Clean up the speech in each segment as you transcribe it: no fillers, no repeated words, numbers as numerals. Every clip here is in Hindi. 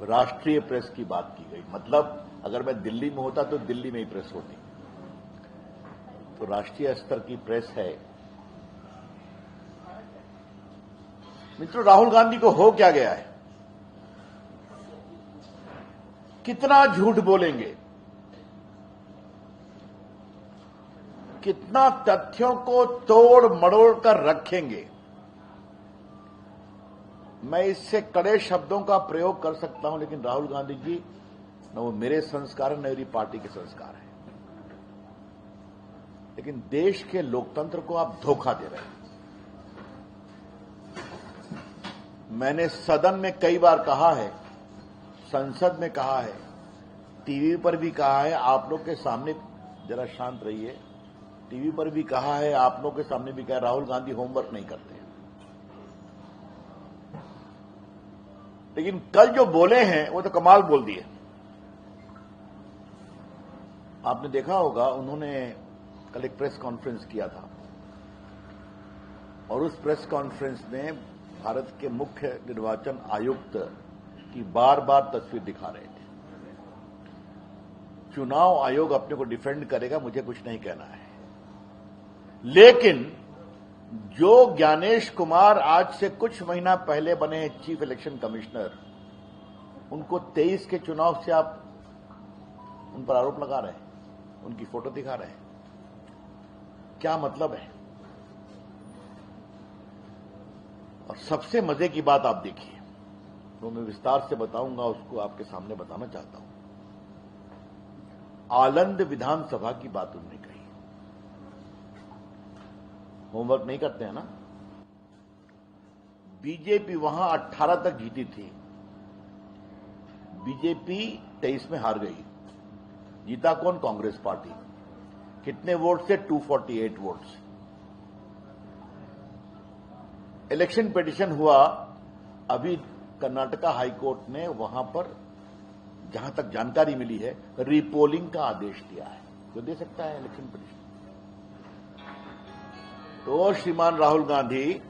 राष्ट्रीय प्रेस की बात की गई। मतलब अगर मैं दिल्ली में होता तो दिल्ली में ही प्रेस होती, तो राष्ट्रीय स्तर की प्रेस है। मित्रों, राहुल गांधी को हो क्या गया है? कितना झूठ बोलेंगे, कितना तथ्यों को तोड़ मड़ोड़ कर रखेंगे। मैं इससे कड़े शब्दों का प्रयोग कर सकता हूं, लेकिन राहुल गांधी जी न वो मेरे संस्कार है न मेरी पार्टी के संस्कार है। लेकिन देश के लोकतंत्र को आप धोखा दे रहे हैं। मैंने सदन में कई बार कहा है, संसद में कहा है, टीवी पर भी कहा है, आप लोग के सामने, जरा शांत रहिए, टीवी पर भी कहा है, आप लोग के सामने भी कहा, राहुल गांधी होमवर्क नहीं करते हैं। लेकिन कल जो बोले हैं वो तो कमाल बोल दिए। आपने देखा होगा, उन्होंने कल एक प्रेस कॉन्फ्रेंस किया था और उस प्रेस कॉन्फ्रेंस में भारत के मुख्य निर्वाचन आयुक्त की बार बार तस्वीर दिखा रहे थे। चुनाव आयोग अपने को डिफेंड करेगा, मुझे कुछ नहीं कहना है, लेकिन जो ज्ञानेश कुमार आज से कुछ महीना पहले बने हैं चीफ इलेक्शन कमिश्नर, उनको 23 के चुनाव से आप उन पर आरोप लगा रहे हैं, उनकी फोटो दिखा रहे हैं। क्या मतलब है? और सबसे मजे की बात आप देखिए, तो मैं विस्तार से बताऊंगा, उसको आपके सामने बताना चाहता हूं। आलंद विधानसभा की बात उन्होंने कही। होमवर्क नहीं करते हैं ना? बीजेपी वहां 18 तक जीती थी, बीजेपी 23 में हार गई। जीता कौन? कांग्रेस पार्टी। कितने वोट से? 248 वोट्स। इलेक्शन पिटीशन हुआ, अभी कर्नाटका हाईकोर्ट ने वहां पर, जहां तक जानकारी मिली है, रीपोलिंग का आदेश दिया है। जो दे सकता है इलेक्शन पिटीशन। तो श्रीमान राहुल गांधी,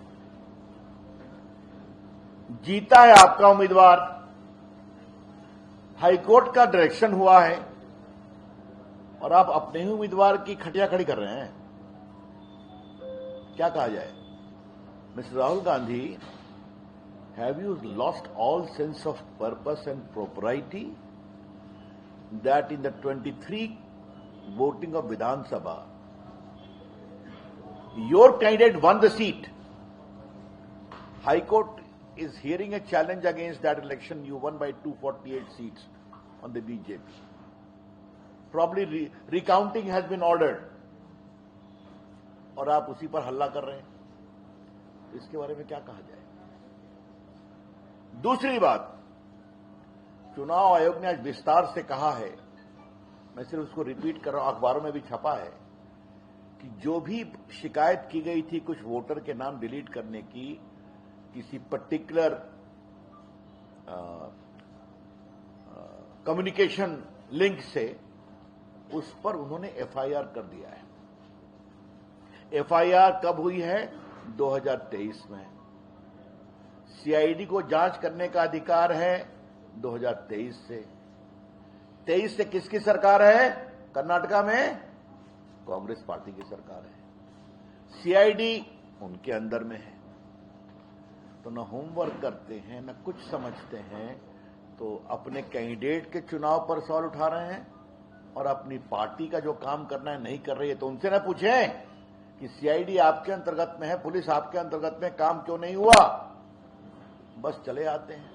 जीता है आपका उम्मीदवार, हाईकोर्ट का डायरेक्शन हुआ है, और आप अपने ही उम्मीदवार की खटिया खड़ी कर रहे हैं। क्या कहा जाए? Mister Rahul Gandhi, have you lost all sense of purpose and propriety that in the 23 voting of Vidhan Sabha, your candidate won the seat. High Court is hearing a challenge against that election. You won by 248 seats on the BJP. Probably recounting has been ordered. और आप उसी पर हल्ला कर रहे हैं। इसके बारे में क्या कहा जाए? दूसरी बात, चुनाव आयोग ने आज विस्तार से कहा है, मैं सिर्फ उसको रिपीट कर रहा हूं, अखबारों में भी छपा है, कि जो भी शिकायत की गई थी कुछ वोटर के नाम डिलीट करने की, किसी पर्टिकुलर कम्युनिकेशन लिंक से, उस पर उन्होंने एफआईआर कर दिया है। एफआईआर कब हुई है? 2023 में। सीआईडी को जांच करने का अधिकार है 2023 से। 23 से किसकी सरकार है? कर्नाटका में कांग्रेस पार्टी की सरकार है। सीआईडी उनके अंदर में है। तो न होमवर्क करते हैं, न कुछ समझते हैं, तो अपने कैंडिडेट के चुनाव पर सवाल उठा रहे हैं, और अपनी पार्टी का जो काम करना है नहीं कर रही है। तो उनसे न पूछें कि सीआईडी आपके अंतर्गत में है, पुलिस आपके अंतर्गत में, काम क्यों नहीं हुआ? बस चले आते हैं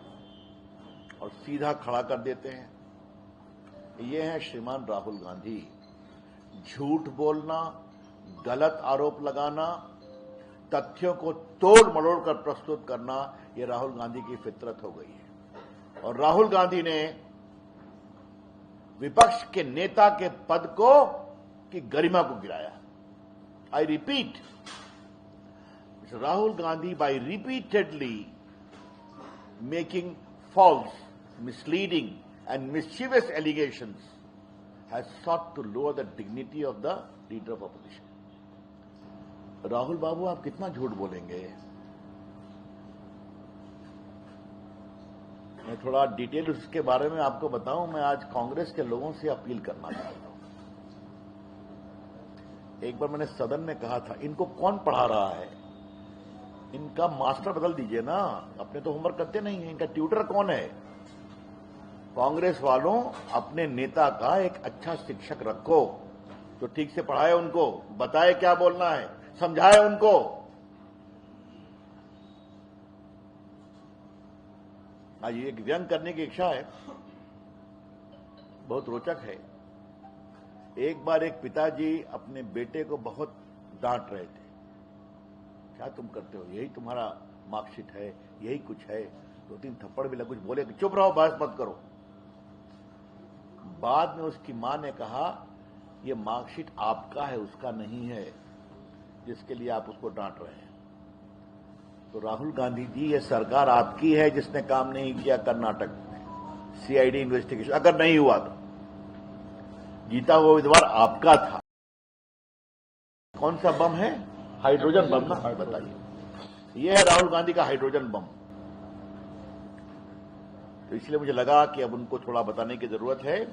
और सीधा खड़ा कर देते हैं। ये है श्रीमान राहुल गांधी। झूठ बोलना, गलत आरोप लगाना, तथ्यों को तोड़ मड़ोड़ कर प्रस्तुत करना, ये राहुल गांधी की फितरत हो गई है। और राहुल गांधी ने विपक्ष के नेता के पद को, की गरिमा को गिराया। I repeat, Rahul Gandhi by repeatedly making false, misleading and mischievous allegations has sought to lower the dignity of the leader of opposition. Rahul बाबू, आप कितना झूठ बोलेंगे? मैं थोड़ा डिटेल उसके बारे में आपको बताऊं। मैं आज कांग्रेस के लोगों से अपील करना चाहता हूं। एक बार मैंने सदन में कहा था, इनको कौन पढ़ा रहा है? इनका मास्टर बदल दीजिए ना, अपने तो होमवर्क करते नहीं है। इनका ट्यूटर कौन है? कांग्रेस वालों, अपने नेता का एक अच्छा शिक्षक रखो जो ठीक से पढ़ाए, उनको बताए क्या बोलना है, समझाए उनको। आज ये व्यंग करने की इच्छा है, बहुत रोचक है। एक बार एक पिताजी अपने बेटे को बहुत डांट रहे थे, क्या तुम करते हो, यही तुम्हारा मार्कशीट है, यही कुछ है। 2-3 थप्पड़ भी लग, कुछ बोले, चुप रहो, बहस मत करो। बाद में उसकी मां ने कहा, यह मार्कशीट आपका है, उसका नहीं है, जिसके लिए आप उसको डांट रहे हैं। तो राहुल गांधी जी, ये सरकार आपकी है जिसने काम नहीं किया कर्नाटक में सीआईडी इन्वेस्टिगेशन। अगर नहीं हुआ तो जीता हुआ उम्मीदवार आपका था। कौन सा बम है? हाइड्रोजन बम ना, बताइए। यह है राहुल गांधी का हाइड्रोजन बम। तो इसलिए मुझे लगा कि अब उनको थोड़ा बताने की जरूरत है।